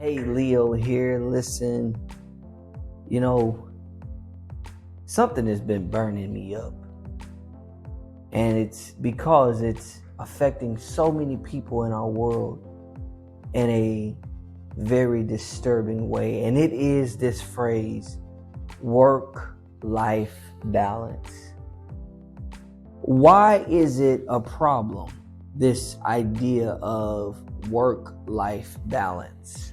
Hey, Leo here. Listen, you know, something has been burning me up. And it's because it's affecting so many people in our world in a very disturbing way. And it is this phrase, work-life balance. Why is it a problem, this idea of work-life balance?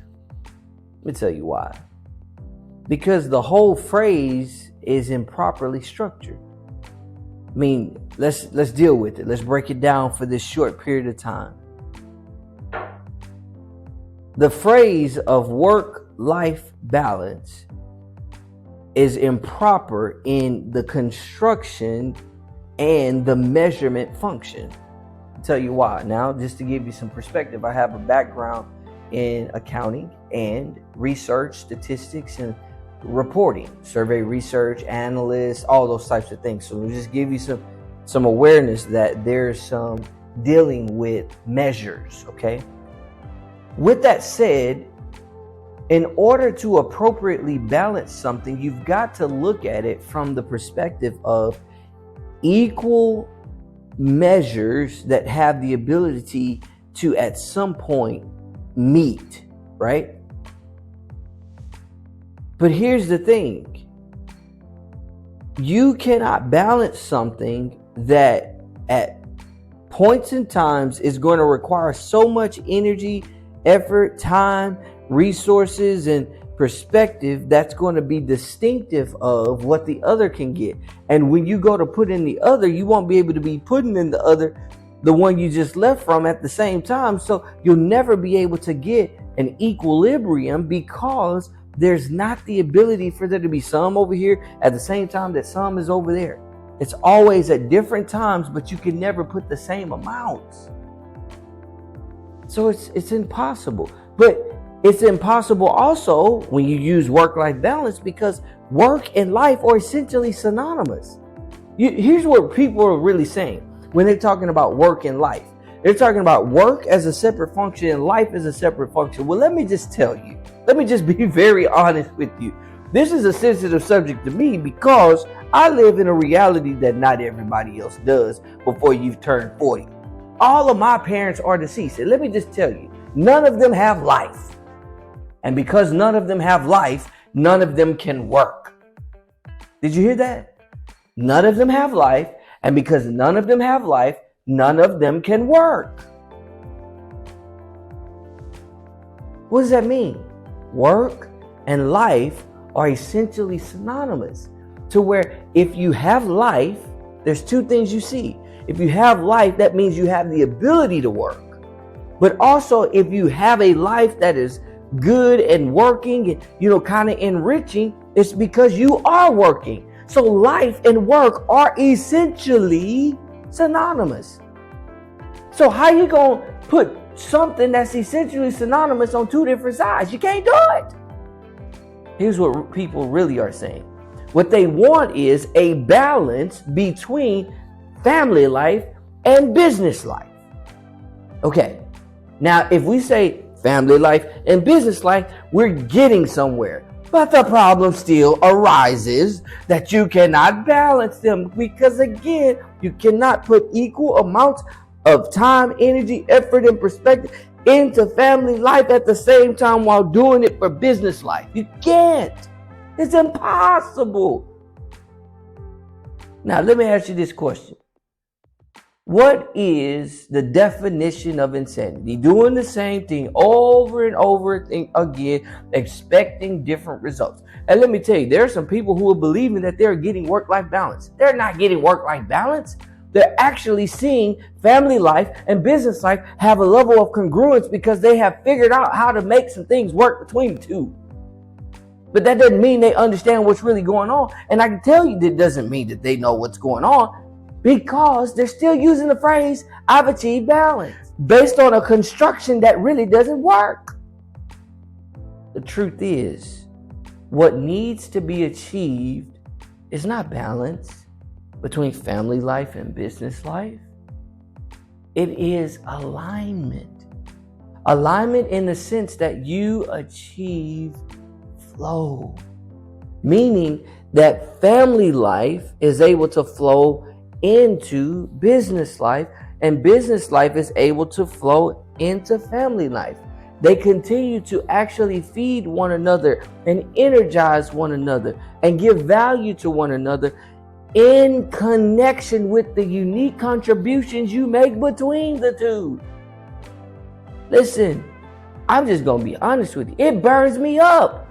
Let me tell you why. Because the whole phrase is improperly structured. I mean, let's deal with it. Let's break it down for this short period of time. The phrase of work-life balance is improper in the construction and the measurement function. I'll tell you why. Now, just to give you some perspective, I have a background in accounting and research, statistics, and reporting, survey research, analysts, all those types of things. So we'll just give you some awareness that there's some dealing with measures, okay? With that said, in order to appropriately balance something, you've got to look at it from the perspective of equal measures that have the ability to at some point meet, right? But here's the thing. You cannot balance something that at points in times is going to require so much energy, effort, time, resources, and perspective that's going to be distinctive of what the other can get. And when you go to put in the other, you won't be able to be putting in the other, the one you just left from at the same time. So you'll never be able to get an equilibrium because there's not the ability for there to be some over here at the same time that some is over there. It's always at different times, but you can never put the same amounts. So it's impossible. But it's impossible also when you use work-life balance because work and life are essentially synonymous. Here's what people are really saying when they're talking about work and life. They're talking about work as a separate function and life as a separate function. Well, let me just tell you. Let me just be very honest with you. This is a sensitive subject to me because I live in a reality that not everybody else does before you've turned 40. All of my parents are deceased. And let me just tell you, none of them have life. And because none of them have life, none of them can work. Did you hear that? None of them have life. And because none of them have life, none of them can work. What does that mean? Work and life are essentially synonymous to where if you have life, there's two things you see. If you have life, that means you have the ability to work. But also if you have a life that is good and working and, kind of enriching, it's because you are working. So life and work are essentially synonymous. So how you going to put something that's essentially synonymous on two different sides? You can't do it. Here's what people really are saying. What they want is a balance between family life and business life. Okay. Now, if we say family life and business life, we're getting somewhere. But the problem still arises that you cannot balance them because, again, you cannot put equal amounts of time, energy, effort, and perspective into family life at the same time while doing it for business life. You can't. It's impossible. Now, let me ask you this question. What is the definition of insanity? Doing the same thing over and over again, expecting different results. And let me tell you, there are some people who are believing that they're getting work-life balance. They're not getting work-life balance. They're actually seeing family life and business life have a level of congruence because they have figured out how to make some things work between the two. But that doesn't mean they understand what's really going on. And I can tell you that doesn't mean that they know what's going on because they're still using the phrase, I've achieved balance, based on a construction that really doesn't work. The truth is, what needs to be achieved is not balance between family life and business life. It is alignment. Alignment in the sense that you achieve flow, meaning that family life is able to flow into business life, and business life is able to flow into family life. They continue to actually feed one another and energize one another and give value to one another in connection with the unique contributions you make between the two. Listen, I'm just going to be honest with you. It burns me up.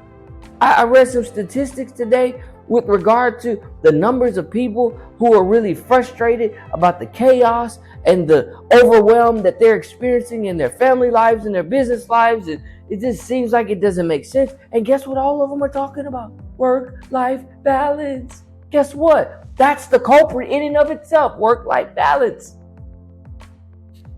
I read some statistics today with regard to the numbers of people who are really frustrated about the chaos and the overwhelm that they're experiencing in their family lives and their business lives. And it just seems like it doesn't make sense. And guess what all of them are talking about? Work-life balance. Guess what? That's the culprit in and of itself, work-life balance.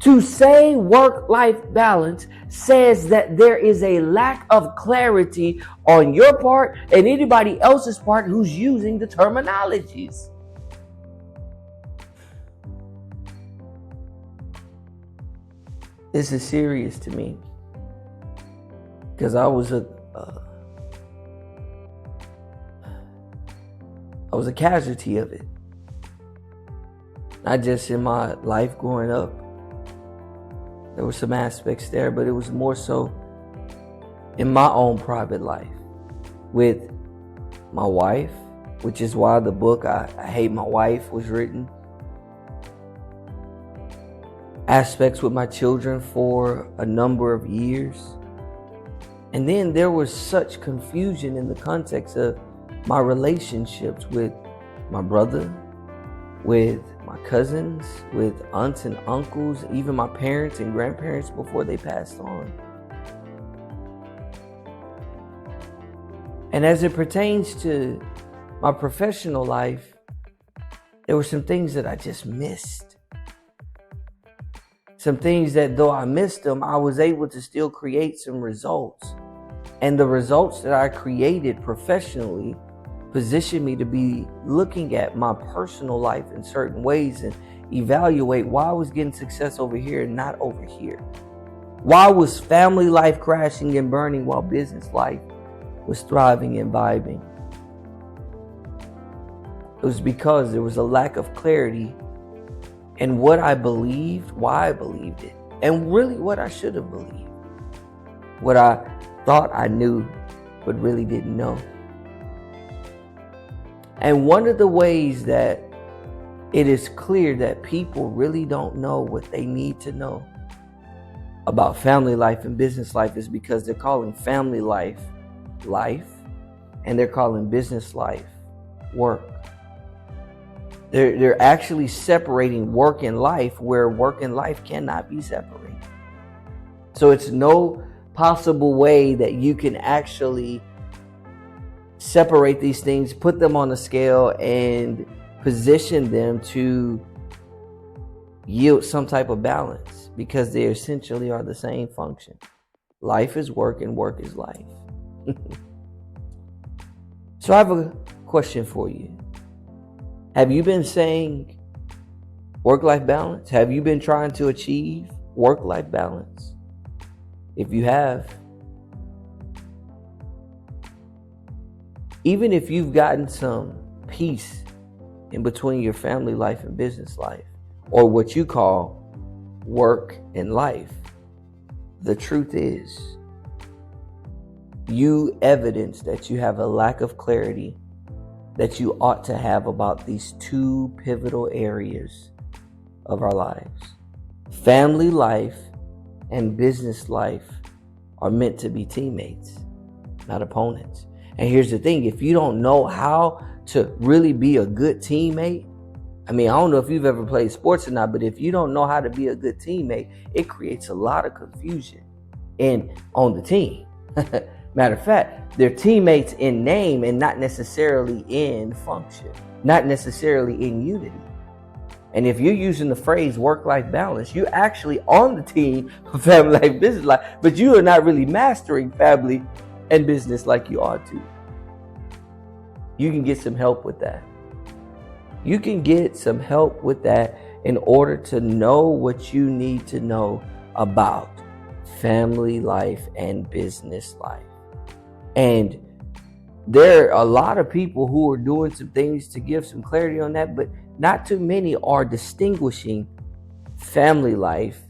To say work-life balance says that there is a lack of clarity on your part and anybody else's part who's using the terminologies. This is serious to me because I was a casualty of it. Not just in my life growing up. There were some aspects there, but it was more so in my own private life with my wife, which is why the book I Hate My Wife was written. Aspects with my children for a number of years. And then there was such confusion in the context of my relationships with my brother, with my cousins, with aunts and uncles, even my parents and grandparents before they passed on. And as it pertains to my professional life, there were some things that I just missed. Some things that though I missed them, I was able to still create some results. And the results that I created professionally positioned me to be looking at my personal life in certain ways and evaluate why I was getting success over here and not over here. Why was family life crashing and burning while business life was thriving and vibing? It was because there was a lack of clarity in what I believed, why I believed it, and really what I should have believed. What I thought I knew, but really didn't know. And one of the ways that it is clear that people really don't know what they need to know about family life and business life is because they're calling family life life and they're calling business life work. They're actually separating work and life where work and life cannot be separated. So it's no possible way that you can actually separate these things, put them on a scale, and position them to yield some type of balance because they essentially are the same function. Life is work and work is life. So I have a question for you. Have you been saying work-life balance? Have you been trying to achieve work-life balance? If you have, even if you've gotten some peace in between your family life and business life, or what you call work and life, the truth is, you evidence that you have a lack of clarity that you ought to have about these two pivotal areas of our lives. Family life and business life are meant to be teammates, not opponents. And here's the thing, if you don't know how to really be a good teammate, I don't know if you've ever played sports or not, but if you don't know how to be a good teammate, it creates a lot of confusion on the team. Matter of fact, they're teammates in name and not necessarily in function, not necessarily in unity. And if you're using the phrase work-life balance, you're actually on the team of family life, business life, but you are not really mastering family and business like you ought to. You can get some help with that. You can get some help with that in order to know what you need to know about family life and business life. And there are a lot of people who are doing some things to give some clarity on that, but not too many are distinguishing family life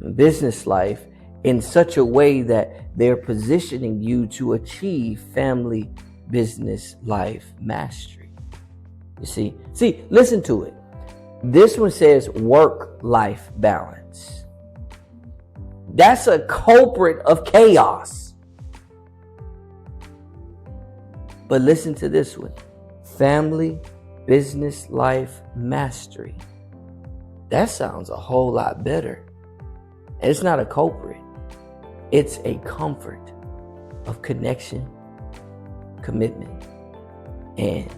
and business life in such a way that they're positioning you to achieve family business life mastery. You see, listen to it. This one says work-life balance. That's a culprit of chaos. But listen to this one. Family business life mastery. That sounds a whole lot better. It's not a culprit. It's a comfort of connection, commitment, and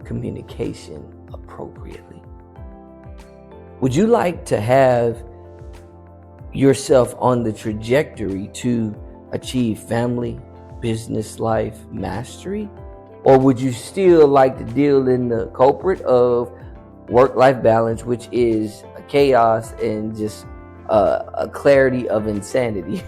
communication appropriately. Would you like to have yourself on the trajectory to achieve family business life mastery? Or would you still like to deal in the culprit of work-life balance, which is a chaos and just a clarity of insanity?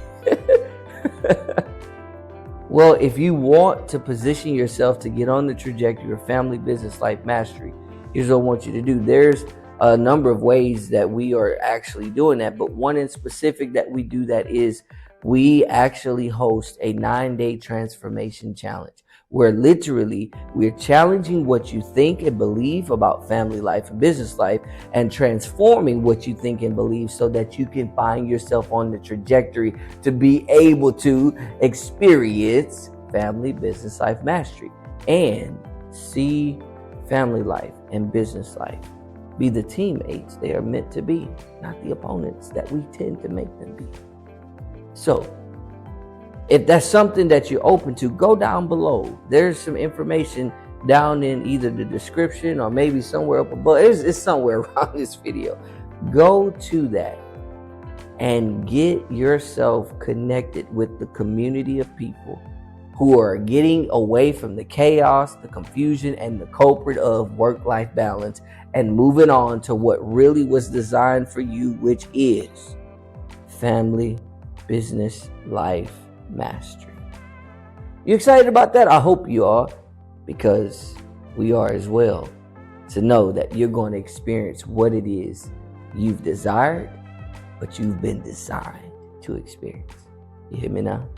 Well, if you want to position yourself to get on the trajectory of family business life mastery, here's what I want you to do. There's a number of ways that we are actually doing that, but one in specific that we do that is we actually host a 9-day transformation challenge, where literally we're challenging what you think and believe about family life and business life and transforming what you think and believe so that you can find yourself on the trajectory to be able to experience family business life mastery and see family life and business life be the teammates they are meant to be, not the opponents that we tend to make them be. So, if that's something that you're open to, go down below. There's some information down in either the description or maybe somewhere up above. It's somewhere around this video. Go to that and get yourself connected with the community of people who are getting away from the chaos, the confusion, and the culprit of work-life balance and moving on to what really was designed for you, which is family business life mastery. You excited about that? I hope you are, because we are as well, to know that you're going to experience what it is you've desired, but you've been designed to experience. You hear me now?